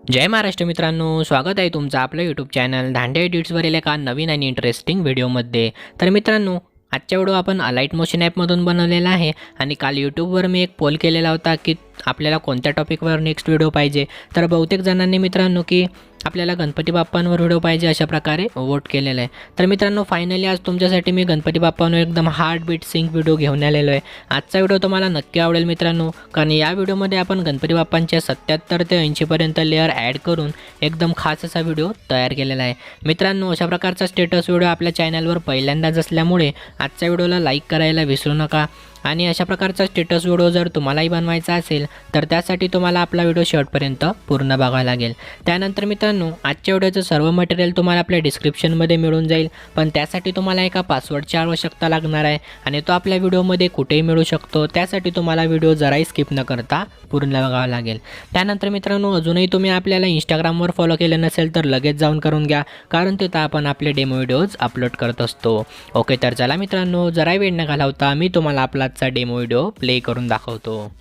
जय महाराष्ट्र मित्रांनो, स्वागत आहे तुमचं आपलं यूट्यूब चॅनल धांडे एडिट्सवरील एका नवीन आणि इंटरेस्टिंग व्हिडिओमध्ये। तर मित्रांनो, आजचा व्हिडिओ आपण अलाइट मोशन ॲपमधून बनवलेला आहे आणि काल यूट्यूबवर मी एक पोल केलेला होता की आपल्याला कोणत्या टॉपिकवर नेक्स्ट व्हिडिओ पाहिजे। तर बहुतेक जणांनी मित्रांनो की आपल्याला गणपती बाप्पांवर व्हिडिओ पाहिजे अशा प्रकारे वोट केलेलं आहे। तर मित्रांनो, फायनली आज तुमच्यासाठी मी गणपती बाप्पांवर एकदम हार्टबीट सिंक व्हिडिओ घेऊन आलेलो आहे। आजचा व्हिडिओ तुम्हाला नक्की आवडेल मित्रांनो, कारण या व्हिडिओमध्ये आपण गणपती बाप्पांच्या 77 ते 80 पर्यंत लेअर ॲड करून एकदम खास असा व्हिडिओ तयार केलेला आहे। मित्रांनो, अशा प्रकारचा स्टेटस व्हिडिओ आपल्या चॅनलवर पहिल्यांदाच असल्यामुळे आजच्या व्हिडिओला लाईक करायला विसरू नका। आणि अशा प्रकारचा स्टेटस व्हिडिओ जर तुम्हालाही बनवायचा असेल तर त्यासाठी तुम्हाला आपला व्हिडिओ शेवटपर्यंत पूर्ण बघावा लागेल। त्यानंतर मित्रांनो, आजच्या व्हिडिओचं सर्व मटेरियल तुम्हाला आपल्या डिस्क्रिप्शनमध्ये मिळून जाईल, पण त्यासाठी तुम्हाला एका पासवर्डची आवश्यकता लागणार आहे आणि तो आपल्या व्हिडिओमध्ये कुठेही मिळू शकतो। त्यासाठी तुम्हाला व्हिडिओ जराही स्किप न करता पूर्ण बघावा लागेल। त्यानंतर मित्रांनो, अजूनही तुम्ही आपल्याला इंस्टाग्रामवर फॉलो केलं नसेल तर लगेच जाऊन करून घ्या, कारण तिथं आपण आपले डेमो व्हिडिओज अपलोड करत असतो। ओके, तर चला मित्रांनो, जरा वेळ न घालवता मी तुम्हाला आपला चा डेमो व्हिडिओ प्ले करून दाखवतो।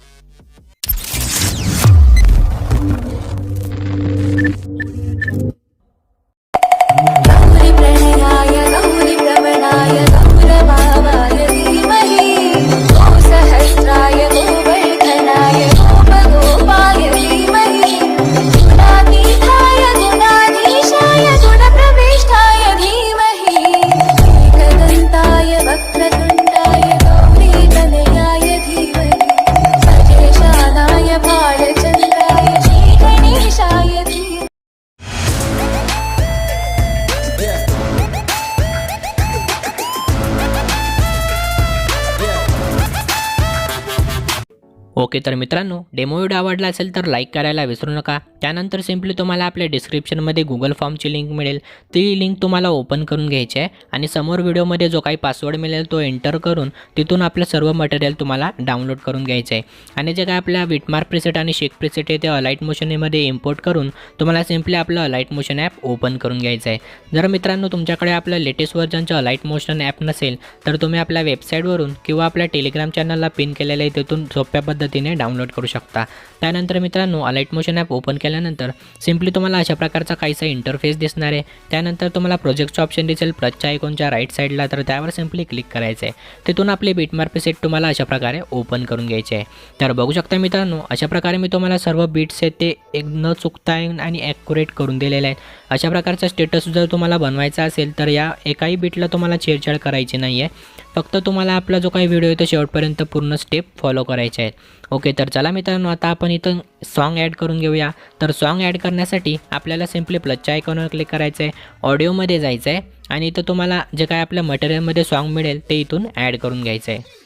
ओके, तर मित्रांनो, डेमो व्हिडिओ आवडला असेल तर लाईक करायला विसरू नका। त्यानंतर सिम्पली तुम्हाला आपल्या डिस्क्रिप्शनमध्ये गुगल फॉर्मची लिंक मिळेल, ती लिंक तुम्हाला ओपन करून घ्यायची आहे आणि समोर व्हिडिओमध्ये जो काही पासवर्ड मिळेल तो एंटर करून तिथून आपलं सर्व मटेरियल तुम्हाला डाउनलोड करून घ्यायचं आहे। आणि जे काय आपल्या विटमार्क प्रीसेट आणि शेक प्रीसेट आहे ते अलाइट मोशनमध्ये इम्पोर्ट करून तुम्हाला सिम्पली आपलं अलाइट मोशन ॲप ओपन करून घ्यायचं आहे। जर मित्रांनो तुमच्याकडे आपलं लेटेस्ट व्हर्जनचं अलाइट मोशन ॲप नसेल तर तुम्ही आपल्या वेबसाईटवरून किंवा आपल्या टेलिग्राम चॅनलला पिन केलेलं आहे तिथून सोप्या पद्धतीने डाउनलोड करू शकता। त्यानंतर मित्रांनो, अलाइट मोशन ॲप ओपन केल्यानंतर सिम्पली तुम्हाला अशा प्रकारचा काहीसा इंटरफेस दिसणार आहे। त्यानंतर तुम्हाला प्रोजेक्टचं ऑप्शन दिसेल प्लसच्या आयकॉनच्या राईट साईडला, तर त्यावर सिम्पली क्लिक करायचं आहे। तिथून आपले बीटमार्क प्रीसेट तुम्हाला अशा प्रकारे ओपन करून घ्यायचे आहे। तर बघू शकता मित्रांनो, अशा प्रकारे मी तुम्हाला सर्व बीट्स आहेत ते एक न चुकता आणि ॲक्युरेट करून दिलेले आहेत। अशा प्रकारचा स्टेटस जर तुम्हाला बनवायचा असेल तर या एकाही बीटला तुम्हाला छेडछाड करायची नाही आहे, फक्त तुम्हाला आपला जो काही व्हिडिओ आहे तो शेवटपर्यंत पूर्ण स्टेप फॉलो करायचे आहेत। ओके, तर चला मित्रांनो, आता आपण इथं सॉन्ग ॲड करून घेऊया। तर सॉन्ग ॲड करण्यासाठी आपल्याला सिम्पली प्लसच्या आयकॉनवर क्लिक करायचं आहे, ऑडिओमध्ये जायचं आहे आणि इथं तुम्हाला जे काय आपल्या मटेरियलमध्ये सॉन्ग मिळेल ते इथून ॲड करून घ्यायचं आहे।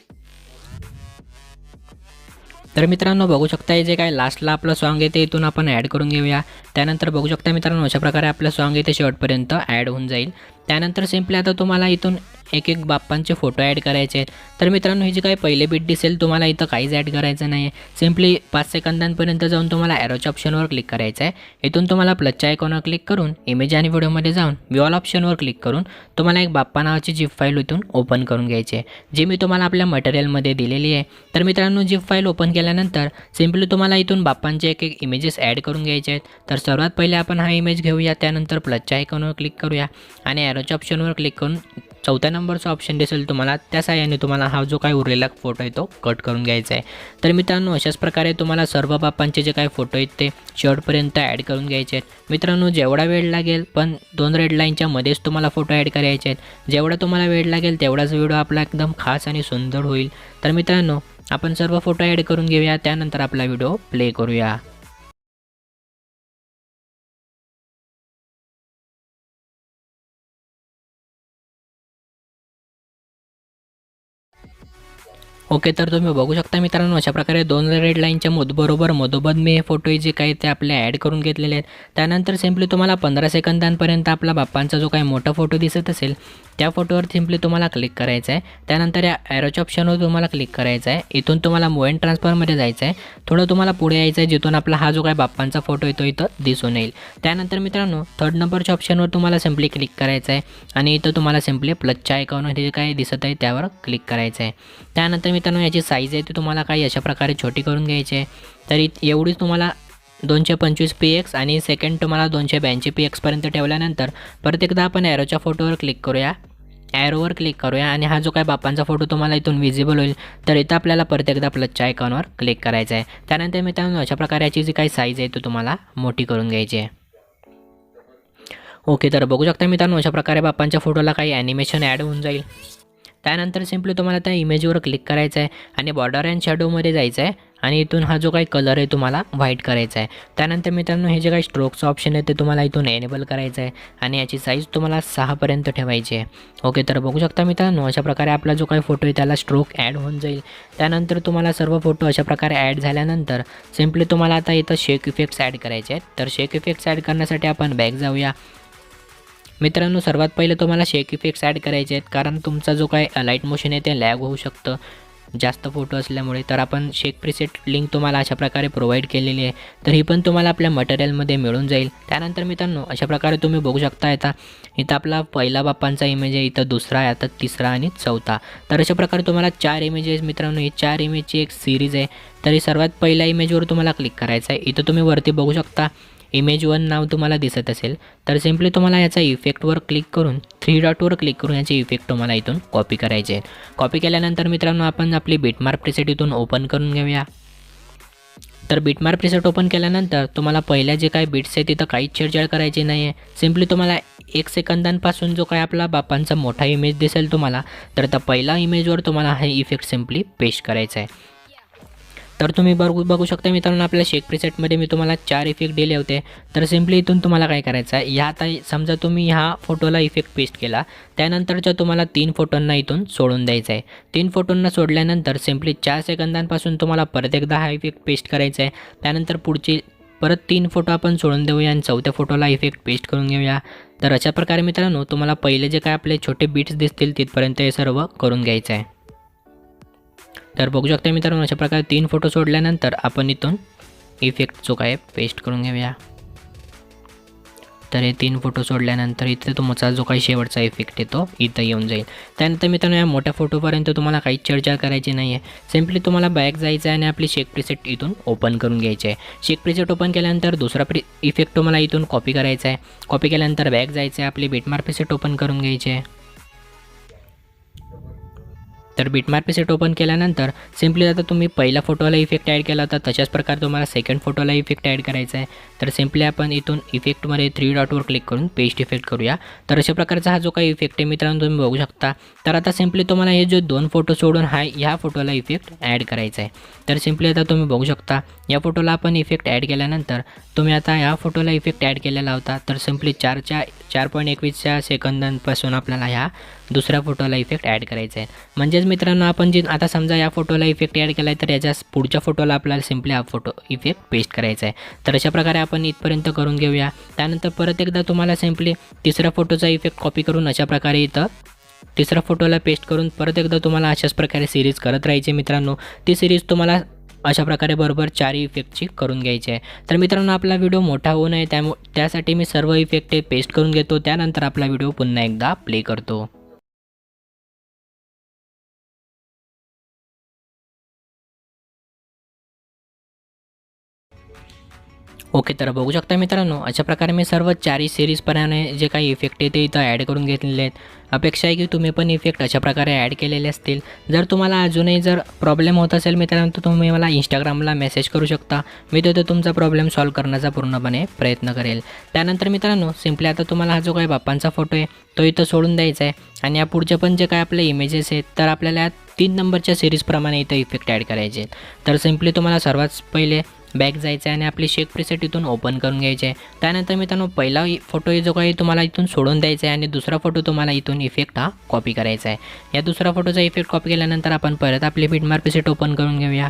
तर मित्रांनो, बघू शकता जे काय लास्टला आपलं सॉन्ग आहे ते इथून आपण ॲड करून घेऊया। त्यानंतर बघू शकता मित्रांनो, अशा प्रकारे आपलं सॉन्ग आहे ते शेवटपर्यंत ॲड होऊन जाईल। त्यानंतर सिम्पली आता तुम्हाला इथून एक एक बाप्पांचे फोटो ॲड करायचे आहेत। तर मित्रांनो, ही जी काही पहिले बीट दिसेल तुम्हाला इथं काहीच ॲड करायचं नाही आहे। सिम्पली 5 सेकंदांपर्यंत जाऊन तुम्हाला ॲरोच्या ऑप्शनवर क्लिक करायचं आहे। इथून तुम्हाला प्लसच्या आयकॉनवर क्लिक करून इमेज आणि व्हिडिओमध्ये जाऊन व्ह्यू ऑप्शनवर क्लिक करून तुम्हाला एक बाप्पा नावाची जिप फाईल इथून ओपन करून घ्यायची आहे, जी मी तुम्हाला आपल्या मटेरियलमध्ये दिलेली आहे। तर मित्रांनो, जिप फाईल ओपन केल्यानंतर सिम्पली तुम्हाला इथून बाप्पांचे एक एक इमेजेस ॲड करून घ्यायचे आहेत। तर सर्वात पहिले आपण हा इमेज घेऊया, त्यानंतर प्लसच्या आयकॉनवर क्लिक करूया आणि ॲरोच्या ऑप्शनवर क्लिक करून 4थ्या नंबरचा ऑप्शन दिसेल तुम्हाला, त्या साहाय्याने तुम्हाला हा जो काही उरलेला फोटो आहे तो कट करून घ्यायचा आहे। तर मित्रांनो, अशाच प्रकारे तुम्हाला सर्व बाप्पांचे जे काही फोटो आहेत ते शेवटपर्यंत ॲड करून घ्यायचे आहेत। मित्रांनो, जेवढा वेळ लागेल पण 2 रेड लाईनच्या मध्येच तुम्हाला फोटो ॲड करायचे आहेत। जेवढा तुम्हाला वेळ लागेल तेवढाच व्हिडिओ आपला एकदम खास आणि सुंदर होईल। तर मित्रांनो, आपण सर्व फोटो ॲड करून घेऊया, त्यानंतर आपला व्हिडिओ प्ले करूया। ओके, तर तुम्ही बघू शकता मित्रांनो, अशा प्रकारे 2 रेड लाईनच्या मधोमध मी हे फोटो जे काही ते आपले ॲड करून घेतलेले आहेत। त्यानंतर सिम्पली तुम्हाला 15 सेकंदांपर्यंत आपला बाप्पांचा जो काही मोठा फोटो दिसत असेल त्या फोटोवर सिम्पली तुम्हाला क्लिक करायचं आहे। त्यानंतर या ॲरोच्या ऑप्शनवर तुम्हाला क्लिक करायचं आहे। इथून तुम्हाला मूव अँड ट्रान्सफरमध्ये जायचं आहे, थोडं तुम्हाला पुढे यायचं आहे जिथून आपला हा जो काही बाप्पांचा फोटो येतो इथं दिसून येईल। त्यानंतर मित्रांनो, 3rd नंबरच्या ऑप्शनवर तुम्हाला सिम्पली क्लिक करायचं आहे आणि इथं तुम्हाला सिम्पली प्लसच्या आयकॉनवर जे काही दिसत आहे त्यावर क्लिक करायचं आहे। त्यानंतर मित्रांनो, याची साईज आहे ती तुम्हाला काही अशा प्रकारे छोटी करून घ्यायची आहे। तर एवढीच तुम्हाला 225px आणि सेकंड तुम्हाला 282px पर्यंत ठेवल्यानंतर परत एकदा आपण ॲरोच्या फोटोवर क्लिक करूया, ॲरोवर क्लिक करूया आणि हा जो काय बाप्पांचा फोटो तुम्हाला इथून विजिबल होईल तर इथं आपल्याला परत एकदा प्लसच्या आयकॉनवर क्लिक करायचं आहे। त्यानंतर मित्रांनो अशा प्रकारे याची जी काही साईज आहे तो तुम्हाला मोठी करून घ्यायची आहे। ओके, तर बघू शकता मित्रांनो अशा प्रकारे बाप्पांच्या फोटोला काही ॲनिमेशन ॲड होऊन जाईल। त्यानंतर सिम्पली तुम्हाला त्या इमेजवर क्लिक करायचं आहे आणि बॉर्डर अँड शॅडोमध्ये जायचं आहे आणि इथून हा जो काही कलर आहे तुम्हाला व्हाईट करायचा आहे। त्यानंतर मित्रांनो हे जे काही स्ट्रोकचं ऑप्शन आहे ते तुम्हाला इथून एनेबल करायचं आहे आणि याची साईज तुम्हाला 6 पर्यंत ठेवायची आहे। ओके, तर बघू शकता मित्रांनो अशा प्रकारे आपला जो काही फोटो आहे त्याला स्ट्रोक ॲड होऊन जाईल। त्यानंतर तुम्हाला सर्व फोटो अशा प्रकारे ॲड झाल्यानंतर सिम्पली तुम्हाला आता इथं शेक इफेक्ट्स ॲड करायचे आहेत। तर शेक इफेक्ट्स ॲड करण्यासाठी आपण बॅक जाऊया। मित्रांनो सर्वात पहिले तुम्हाला शेक इफेक्ट्स ॲड करायचे आहेत, कारण तुमचा जो काय अलाइट मोशन आहे ते लॅग होऊ शकतं जास्त फोटो असल्यामुळे। तर आपण शेक प्रीसेट लिंक तुम्हाला अशा प्रकारे प्रोव्हाइड केलेली आहे, तर ही पण तुम्हाला आपल्या मटेरियलमध्ये मिळून जाईल। त्यानंतर मित्रांनो अशा प्रकारे तुम्ही बघू शकता इथं आपला पहिला बाप्पांचा इमेज आहे, इथं दुसरा आहे, आता तिसरा आणि चौथा। तर अशा प्रकारे तुम्हाला 4 इमेजेस मित्रांनो, ही 4 इमेजची एक सिरीज आहे। तर ही सर्वात पहिल्या इमेजवर तुम्हाला क्लिक करायचं आहे। इथं तुम्ही वरती बघू शकता इमेज 1 नाव तुम्हाला दिसत असेल, तर सिम्पली तुम्हाला याचा इफेक्टवर क्लिक करून 3 डॉटवर क्लिक करून याचे इफेक्ट तुम्हाला इथून कॉपी करायचे आहेत। कॉपी केल्यानंतर मित्रांनो आपण आपली बिटमार्क प्रीसेट इथून ओपन करून घेऊया। तर बिटमार्क प्रीसेट ओपन केल्यानंतर तुम्हाला पहिल्या जे काही बिट्स आहेत तिथं काहीच छेडछाड करायची नाही आहे। सिम्पली तुम्हाला 1 सेकंदांपासून जो काय आपला बाप्पांचा मोठा इमेज दिसेल तुम्हाला, तर त्या पहिला इमेजवर तुम्हाला हा इफेक्ट सिम्पली पेस्ट करायचा आहे। तर तुम्ही बघू शकता मित्रांनो आपल्या शेक प्रीसेटमध्ये मी तुम्हाला 4 इफेक्ट दिले होते। तर सिम्पली इथून तुम्हाला काय करायचं आहे, ह्या आता समजा तुम्ही ह्या फोटोला इफेक्ट पेस्ट केला, त्यानंतरच्या तुम्हाला 3 फोटोंना इथून सोडून द्यायचं आहे। 3 फोटोंना सोडल्यानंतर सिम्पली 4 सेकंदांपासून तुम्हाला परत एकदा हा इफेक्ट पेस्ट करायचा आहे। त्यानंतर पुढची परत 3 फोटो आपण सोडून देऊया आणि चौथ्या फोटोला इफेक्ट पेस्ट करून घेऊया। तर अशा प्रकारे मित्रांनो तुम्हाला पहिले जे काय आपले छोटे बिट्स दिसतील तिथपर्यंत हे सर्व करून घ्यायचं आहे। तर बघू शकता मित्रांनो अशा प्रकारे 3 फोटो सोडल्यानंतर आपण इथून इफेक्ट जो काय पेस्ट करून घेऊया। तर हे 3 फोटो सोडल्यानंतर इथे तुमचा जो काही शेवटचा इफेक्ट येतो इथं येऊन जाईल। त्यानंतर मित्रांनो या मोठ्या फोटोपर्यंत तुम्हाला काहीच छेडछाड करायची नाही आहे। सिम्पली तुम्हाला बॅक जायचं आहे आणि आपली शेक प्रीसेट इथून ओपन करून घ्यायची आहे। शेक प्रीसेट ओपन केल्यानंतर दुसरा इफेक्ट तुम्हाला इथून कॉपी करायचा आहे। कॉपी केल्यानंतर बॅक जायचं आहे, आपली बिटमार्क प्रीसेट ओपन करून घ्यायची आहे। तर बिटमार्क प्रीसेट ओपन केल्यानंतर सिम्पली आता तुम्ही पहिल्या फोटोला इफेक्ट ॲड केला होता तशाच प्रकारे तुम्हाला सेकंड फोटोला इफेक्ट ॲड करायचा आहे। तर सिम्पली आपण इथून इफेक्टमध्ये 3 डॉटवर क्लिक करून पेस्ट इफेक्ट करूया। तर अशा प्रकारचा हा जो काही इफेक्ट आहे मित्रांनो तुम्ही बघू शकता। तर आता सिम्पली तुम्हाला हे जो 2 फोटो सोडून ह्या फोटोला इफेक्ट ॲड करायचा आहे। तर सिम्पली आता तुम्ही बघू शकता या फोटोला आपण इफेक्ट ॲड केल्यानंतर तुम्ही आता ह्या फोटोला इफेक्ट ॲड केलेला होता, तर सिम्पली 4.21 सेकंदांपासून आपल्याला ह्या दुसऱ्या फोटोला इफेक्ट ॲड करायचा आहे। म्हणजेच मित्रांनो आपण जे आता समजा या फोटोला इफेक्ट ॲड केला आहे तर याच्या पुढच्या फोटोला आपल्याला सिम्पली हा फोटो इफेक्ट पेस्ट करायचा आहे। तर अशा प्रकारे आपण इथपर्यंत करून घेऊया। त्यानंतर परत एकदा तुम्हाला सिम्पली तिसऱ्या फोटोचा इफेक्ट कॉपी करून अशा प्रकारे इथं तिसऱ्या फोटोला पेस्ट करून परत एकदा तुम्हाला अशाच प्रकारे सिरीज करत राहायची मित्रांनो। ती सिरीज तुम्हाला अशा प्रकारे बरोबर 4 इफेक्टची करून घ्यायची आहे। तर मित्रांनो आपला व्हिडिओ मोठा होऊ नये त्यासाठी मी सर्व इफेक्ट पेस्ट करून घेतो, त्यानंतर आपला व्हिडिओ पुन्हा एकदा प्ले करतो। ओके, तर बघू शकता मित्रांनो अशा प्रकारे मी सर्व 4 सिरीजप्रमाणे जे काही इफेक्ट आहे ते इथं ॲड करून घेतलेले आहेत। अपेक्षा आहे की तुम्ही पण इफेक्ट अशा प्रकारे ॲड केलेले असतील। जर तुम्हाला अजूनही प्रॉब्लेम होत असेल मित्रांनो तर तुम्ही मला इंस्टाग्रामला मेसेज करू शकता, मी तिथे तुमचा प्रॉब्लेम सॉल्व्ह करण्याचा पूर्णपणे प्रयत्न करेल। त्यानंतर मित्रांनो सिम्पली आता तुम्हाला हा जो काही बाप्पांचा फोटो आहे तो इथं सोडून द्यायचा आहे आणि या पुढचे पण जे काय आपले इमेजेस आहेत तर आपल्याला 3 नंबरच्या सिरीजप्रमाणे इथं इफेक्ट ॲड करायचे आहेत। तर सिम्पली तुम्हाला सर्वात पहिले बॅक जायचं आहे आणि आपली शेक प्रीसेट इथून ओपन करून घ्यायची आहे। त्यानंतर मित्रांनो पहिला फोटो जो काही तुम्हाला इथून सोडून द्यायचा आहे आणि दुसरा फोटो तुम्हाला इथून इफेक्ट हा कॉपी करायचा आहे। या दुसरा फोटोचा इफेक्ट कॉपी केल्यानंतर आपण परत आपली बिटमार्क प्रीसेट ओपन करून घेऊया।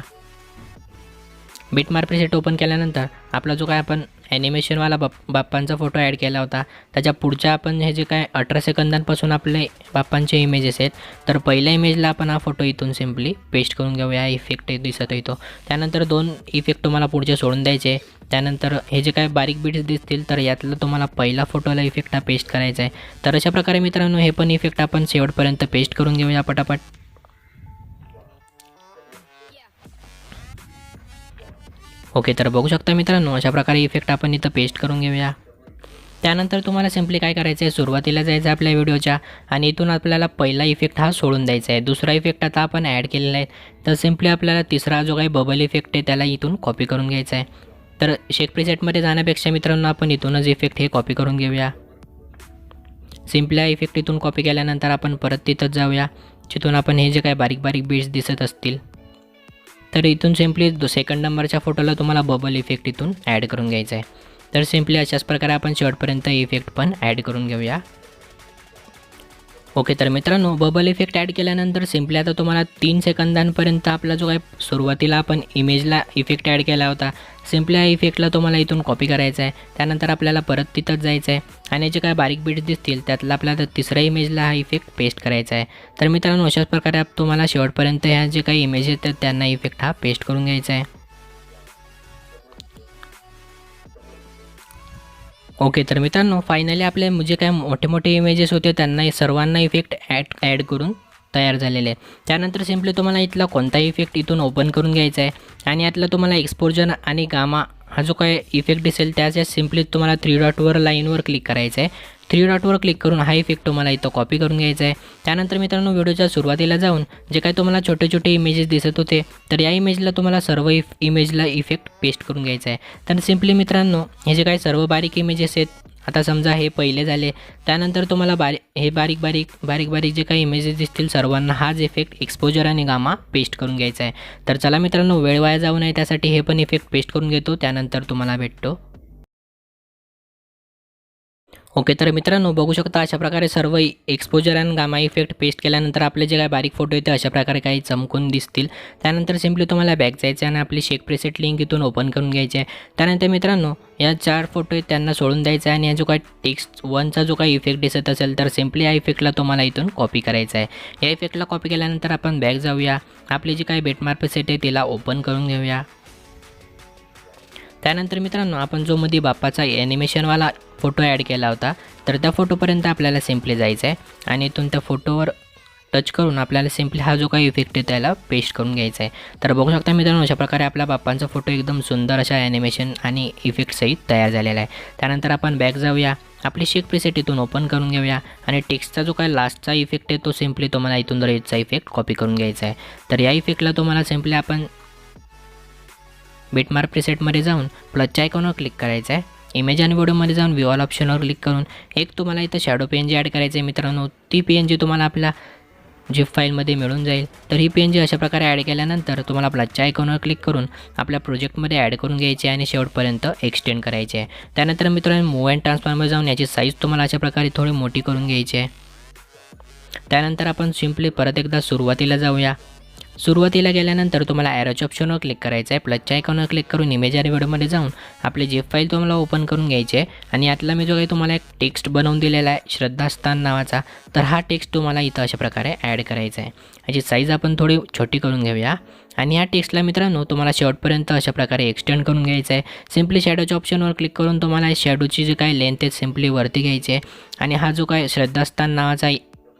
बिटमार्क प्रीसेट ओपन केल्यानंतर आपला जो काय आपण ॲनिमेशनवाला बाप्पांचा फोटो ॲड केला होता त्याच्या पुढच्या आपण हे जे काय 18 सेकंदांपासून आपले बाप्पांचे इमेजेस आहेत तर पहिल्या इमेजला आपण हा फोटो इथून सिम्पली पेस्ट करून घेऊया। इफेक्ट दिसत येतो, त्यानंतर 2 इफेक्ट तुम्हाला पुढचे सोडून द्यायचे। त्यानंतर हे जे काय बारीक बिट्स दिसतील तर यातलं तुम्हाला पहिला फोटोला इफेक्ट हा पेस्ट करायचा आहे। तर अशा प्रकारे मित्रांनो हे पण इफेक्ट आपण शेवटपर्यंत पेस्ट करून घेऊया पटापट। ओके, तर बघू शकता मित्रांनो अशा प्रकारे इफेक्ट आपण इथं पेस्ट करून घेऊया। त्यानंतर तुम्हाला सिम्पली काय करायचं आहे, सुरुवातीला जायचं आहे आपल्या व्हिडिओच्या आणि इथून आपल्याला पहिला इफेक्ट हा सोडून द्यायचा आहे। दुसरा इफेक्ट आता आपण ॲड केलेला आहे, तर सिम्पली आपल्याला तिसरा जो काही बबल इफेक्ट आहे त्याला इथून कॉपी करून घ्यायचा आहे। तर शेक प्रीसेटमध्ये जाण्यापेक्षा मित्रांनो आपण इथूनच इफेक्ट हे कॉपी करून घेऊया। सिम्पली हा इफेक्ट इथून कॉपी केल्यानंतर आपण परत तिथंच जाऊया जिथून आपण हे जे काही बारीक बारीक बीट्स दिसत असतील, तर इथून सिम्पली सेकंड नंबरच्या फोटोला तुम्हाला बबल इफेक्ट इथून ॲड करून घ्यायचा आहे। तर सिम्पली अशाच प्रकारे आपण शेवटपर्यंत इफेक्ट पण ॲड करून घेऊया। ओके, तर मित्रांनो बबल इफेक्ट ॲड केल्यानंतर सिम्पली आता तुम्हाला 3 सेकंदांपर्यंत आपला जो काही सुरुवातीला आपण इमेजला इफेक्ट ॲड केला होता, सिम्पली या इफेक्टला तुम्हाला इथून कॉपी करायचा आहे। त्यानंतर आपल्याला परत तिथंच जायचं आहे आणि जे काय बारीक बीट्स दिसतील त्यातला आपल्याला तिसऱ्या इमेजला हा इफेक्ट पेस्ट करायचा आहे। तर मित्रांनो अशाच प्रकारे तुम्हाला शेवटपर्यंत ह्या जे काही इमेज आहेत त्यांना इफेक्ट हा पेस्ट करून घ्यायचा आहे। ओके, तर मित्रांनो फायनली आपले जे काय मोठे मोठे इमेजेस होते त्यांना सर्वांना इफेक्ट ॲड करून तयार झालेले आहेत। त्यानंतर सिम्पली तुम्हाला इथला कोणताही इफेक्ट इथून ओपन करून घ्यायचा आहे आणि यातला तुम्हाला एक्सपोजर आणि गामा हा जो काय इफेक्ट दिसेल त्याच्या सिम्पली तुम्हाला 3 डॉटवर लाईनवर क्लिक करायचं आहे। 3 डॉटवर क्लिक करून हा इफेक्ट तुम्हाला इथं कॉपी करून घ्यायचा आहे। त्यानंतर मित्रांनो व्हिडिओच्या सुरुवातीला जाऊन जे काही तुम्हाला छोटे छोटे इमेजेस दिसत होते, तर या इमेजला तुम्हाला सर्व इमेजला इफेक्ट पेस्ट करून घ्यायचा आहे। तर सिम्पली मित्रांनो हे जे काही सर्व बारीक इमेजेस आहेत, आता समजा हे पहिले झाले, त्यानंतर तुम्हाला बारीक बारीक जे काही इमेजेस दिसतील सर्वांना हाच इफेक्ट एक्सपोजर आणि गामा पेस्ट करून घ्यायचा आहे। तर चला मित्रांनो वेळ वाया जाऊ नये त्यासाठी हे पण इफेक्ट पेस्ट करून घेतो, त्यानंतर तुम्हाला भेटतो। ओके, तर मित्रांनो बघू शकता अशा प्रकारे सर्व एक्सपोजर आणि गामा इफेक्ट पेस्ट केल्यानंतर आपले जे काही बारीक फोटो आहेत ते अशा प्रकारे काही चमकून दिसतील। त्यानंतर सिम्पली तुम्हाला बॅक जायचं आहे आणि आपली शेक प्रीसेट लिंक इथून ओपन करून घ्यायची आहे। त्यानंतर मित्रांनो या 4 फोटो आहेत त्यांना सोडून द्यायचं आहे आणि या जो काही टेक्स्ट 1चा जो काही इफेक्ट दिसत असेल तर सिम्पली या इफेक्टला तुम्हाला इथून कॉपी करायचा आहे। या इफेक्टला कॉपी केल्यानंतर आपण बॅक जाऊया, आपली जी काही बिटमार्क प्रीसेट आहे तिला ओपन करून घेऊया। त्यानंतर मित्रांनो आपण जो मध्ये बाप्पाचा ॲनिमेशनवाला फोटो ॲड केला होता, तर त्या फोटोपर्यंत आपल्याला सिम्पली जायचं आहे आणि इथून त्या फोटोवर टच करून आपल्याला सिम्पली हा जो काही इफेक्ट आहे त्याला पेस्ट करून घ्यायचा आहे। तर बघू शकता मित्रांनो अशा प्रकारे आपला बाप्पांचा फोटो एकदम सुंदर अशा ॲनिमेशन आणि इफेक्टसहित तयार झालेला आहे। त्यानंतर आपण बॅक जाऊया, आपली शेक प्रीसेट इथून ओपन करून घेऊया आणि टेक्स्टचा जो काही लास्टचा इफेक्ट आहे तो सिम्पली तुम्हाला इथून रेडचा इफेक्ट कॉपी करून घ्यायचा आहे। तर या इफेक्टला तुम्हाला सिम्पली आपण बिटमार्क प्रीसेटमध्ये जाऊन प्लसच्या आयकॉनवर क्लिक करायचं आहे। इमेज आणि व्हिडिओमध्ये जाऊन व्ह्यू ऑल ऑप्शनवर क्लिक करून एक तुम्हाला इथं शॅडो PNG ॲड करायचं आहे मित्रांनो। ती PNG तुम्हाला आपल्या झिप फाईलमध्ये मिळून जाईल। तर ही PNG अशा प्रकारे ॲड केल्यानंतर तुम्हाला प्लसच्या आयकॉनवर क्लिक करून आपल्या प्रोजेक्टमध्ये ॲड करून घ्यायची आहे आणि शेवटपर्यंत एक्सटेंड करायची आहे। त्यानंतर मित्रांनो मूव्ह अँड ट्रान्सफॉर्ममध्ये जाऊन याची साईज तुम्हाला अशा प्रकारे थोडी मोठी करून घ्यायची आहे। त्यानंतर आपण सिम्पली परत एकदा सुरुवातीला जाऊया। सुरुवातीला गेल्यानंतर तुम्हाला ॲरोच्या ऑप्शनवर क्लिक करायचं आहे, प्लसच्या आयकॉनवर क्लिक करून इमेज आणि व्हिडिओमध्ये जाऊन आपली झिप फाईल तुम्हाला ओपन करून घ्यायची आहे आणि यातला मी जो काही तुम्हाला एक टेक्स्ट बनवून दिलेला आहे श्रद्धास्थान नावाचा, तर हा टेक्स्ट तुम्हाला इथं अशा प्रकारे ॲड करायचा आहे। याची साईज आपण थोडी छोटी करून घेऊया आणि ह्या टेक्स्टला मित्रांनो तुम्हाला शेवटपर्यंत अशा प्रकारे एक्सटेंड करून घ्यायचं आहे। सिम्पली शॅडोच्या ऑप्शनवर क्लिक करून तुम्हाला शॅडोची जी काही लेंथ आहे सिम्पली वरती घ्यायची आहे आणि हा जो काही श्रद्धास्थान नावाचा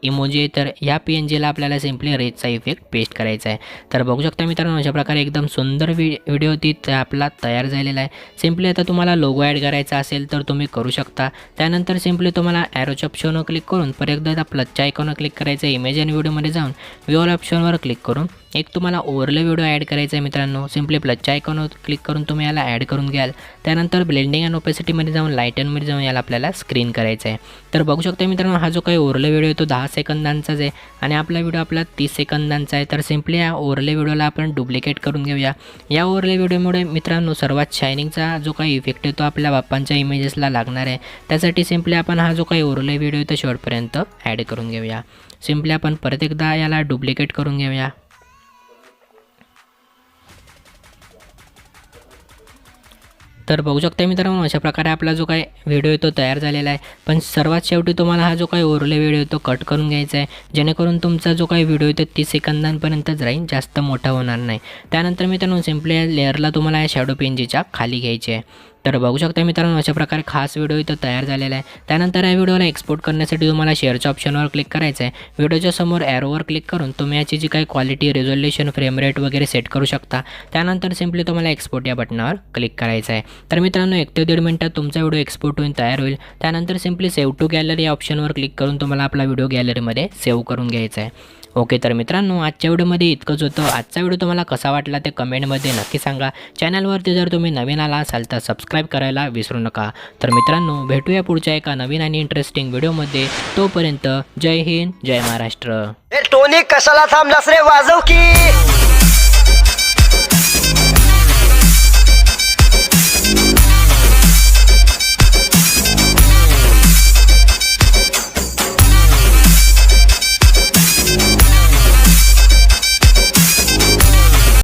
इमोजी आहे तर या PNGला आपल्याला सिम्पली रेडचा इफेक्ट पेस्ट करायचा आहे। तर बघू शकता मित्रांनो अशा प्रकारे एकदम सुंदर व्हिडिओ ती आपला तयार झालेला आहे। सिम्पली आता तुम्हाला लोगो ॲड करायचा असेल तर तुम्ही करू शकता। त्यानंतर सिम्पली तुम्हाला ॲरोच्या ऑप्शनवर क्लिक करून परत एकदा प्लसच्या आयकॉनवर क्लिक करायचं आहे, इमेज आणि व्हिडिओमध्ये जाऊन व्ह्यू ऑल ऑप्शनवर क्लिक करून एक तुम्हाला ओव्हरले व्हिडिओ ॲड करायचा आहे मित्रांनो। सिम्पली प्लसच्या आयकॉनवर क्लिक करून तुम्ही याला ॲड करून घ्याल। त्यानंतर ब्लेंडिंग अँड ओपेसिटीमध्ये जाऊन लाईटनमध्ये जाऊन याला आपल्याला स्क्रीन करायचं आहे। तर बघू शकता मित्रांनो हा जो काही ओव्हरले व्हिडिओ आहे तो 10 सेकंदांचाच आहे आणि आपला व्हिडिओ आपला 30 सेकंदांचा आहे। तर सिम्पली या ओव्हरले व्हिडिओला आपण डुप्लिकेट करून घेऊया। या ओव्हरले व्हिडिओमुळे मित्रांनो सर्वात शायनिंगचा जो काही इफेक्ट आहे तो आपल्या बाप्पांच्या इमेजेसला लागणार आहे। त्यासाठी सिम्पली आपण हा जो काही ओव्हरले व्हिडिओ आहे तो शेवटपर्यंत ॲड करून घेऊया। सिम्पली आपण परत एकदा याला डुप्लिकेट करून घेऊया। तर बघू शकता मित्रांनो अशा प्रकारे आपला जो काही व्हिडिओ आहे तो तयार झालेला आहे। पण सर्वात शेवटी तुम्हाला हा जो काही ओव्हरले व्हिडिओ आहे तो कट करून घ्यायचा आहे, जेणेकरून तुमचा जो काही व्हिडिओ आहे तो 30 सेकंदांपर्यंतच राहील, जास्त मोठा होणार नाही। त्यानंतर मित्रांनो सिम्पली या लेअरला तुम्हाला या शॅडो PNGच्या खाली घ्यायचे आहे। तर बघू शकता मित्रांनो, अशा प्रकारे खास व्हिडिओ इथं तयार झालेला आहे. त्यानंतर या व्हिडिओला एक्सपोर्ट करण्यासाठी तुम्हाला शेअरच्या ऑप्शनवर क्लिक करायचं आहे. व्हिडिओच्या समोर ॲरोवर क्लिक करून तुम्ही याची जी काही क्वालिटी, रेझोल्युशन, फ्रेम रेट वगैरे सेट करू शकता. त्यानंतर सिम्पली तुम्हाला एक्सपोर्ट या बटनावर क्लिक करायचं आहे. तर मित्रांनो 1 ते 1.5 मिनिटात तुमचा व्हिडिओ एक्सपोर्ट होऊन तयार होईल. त्यानंतर सिम्पली सेव्ह टू गॅलरी या ऑप्शनवर क्लिक करून तुम्हाला आपला व्हिडिओ गॅलरीमध्ये सेव्ह करून घ्यायचा आहे. ओके, तर मित्रांनो आजच्या व्हिडिओमध्ये इतकंच होतं. आजचा व्हिडिओ तुम्हाला कसा वाटला ते कमेंटमध्ये नक्की सांगा. चॅनलवरती जर तुम्ही नवीन आला असाल तर सबस्क्राईब करायला विसरू नका. तर मित्रांनो भेटूया पुढच्या एका नवीन आणि इंटरेस्टिंग व्हिडिओमध्ये. तोपर्यंत जय हिंद, जय महाराष्ट्र. टोनी कशाला थांबलास रे, वाजव की.